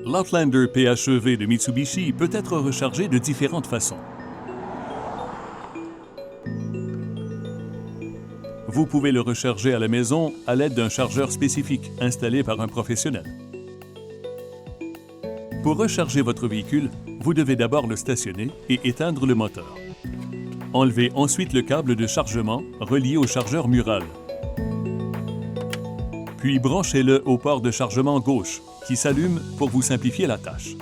L'Outlander PHEV de Mitsubishi peut être rechargé de différentes façons. Vous pouvez le recharger à la maison à l'aide d'un chargeur spécifique installé par un professionnel. Pour recharger votre véhicule, vous devez d'abord le stationner et éteindre le moteur. Enlevez ensuite le câble de chargement relié au chargeur mural. Puis branchez-le au port de chargement gauche qui s'allume pour vous simplifier la tâche.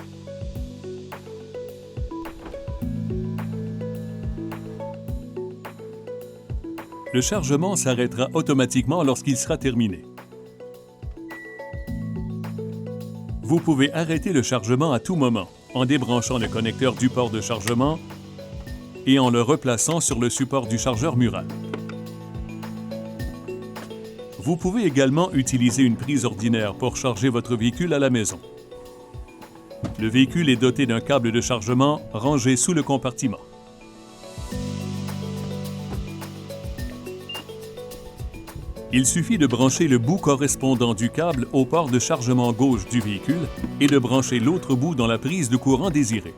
Le chargement s'arrêtera automatiquement lorsqu'il sera terminé. Vous pouvez arrêter le chargement à tout moment en débranchant le connecteur du port de chargement et en le replaçant sur le support du chargeur mural. Vous pouvez également utiliser une prise ordinaire pour charger votre véhicule à la maison. Le véhicule est doté d'un câble de chargement rangé sous le compartiment. Il suffit de brancher le bout correspondant du câble au port de chargement gauche du véhicule et de brancher l'autre bout dans la prise de courant désirée.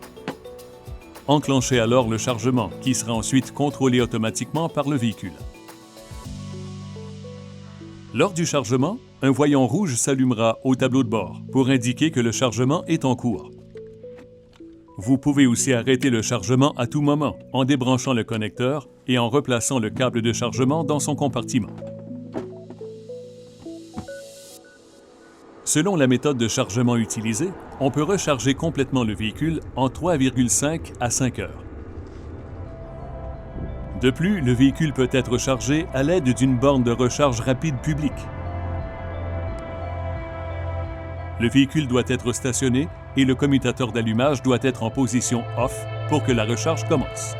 Enclenchez alors le chargement, qui sera ensuite contrôlé automatiquement par le véhicule. Lors du chargement, un voyant rouge s'allumera au tableau de bord pour indiquer que le chargement est en cours. Vous pouvez aussi arrêter le chargement à tout moment en débranchant le connecteur et en replaçant le câble de chargement dans son compartiment. Selon la méthode de chargement utilisée, on peut recharger complètement le véhicule en 3,5 à 5 heures. De plus, le véhicule peut être chargé à l'aide d'une borne de recharge rapide publique. Le véhicule doit être stationné et le commutateur d'allumage doit être en position off pour que la recharge commence.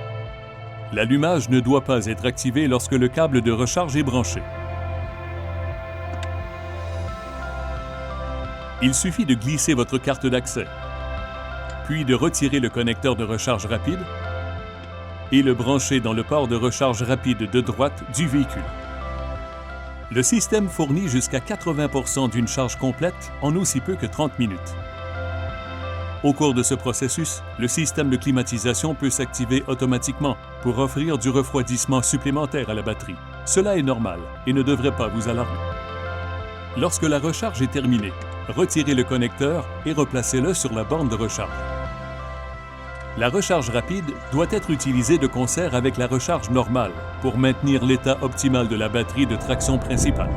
L'allumage ne doit pas être activé lorsque le câble de recharge est branché. Il suffit de glisser votre carte d'accès, puis de retirer le connecteur de recharge rapide et le brancher dans le port de recharge rapide de droite du véhicule. Le système fournit jusqu'à 80% d'une charge complète en aussi peu que 30 minutes. Au cours de ce processus, le système de climatisation peut s'activer automatiquement pour offrir du refroidissement supplémentaire à la batterie. Cela est normal et ne devrait pas vous alarmer. Lorsque la recharge est terminée, retirez le connecteur et replacez-le sur la borne de recharge. La recharge rapide doit être utilisée de concert avec la recharge normale pour maintenir l'état optimal de la batterie de traction principale.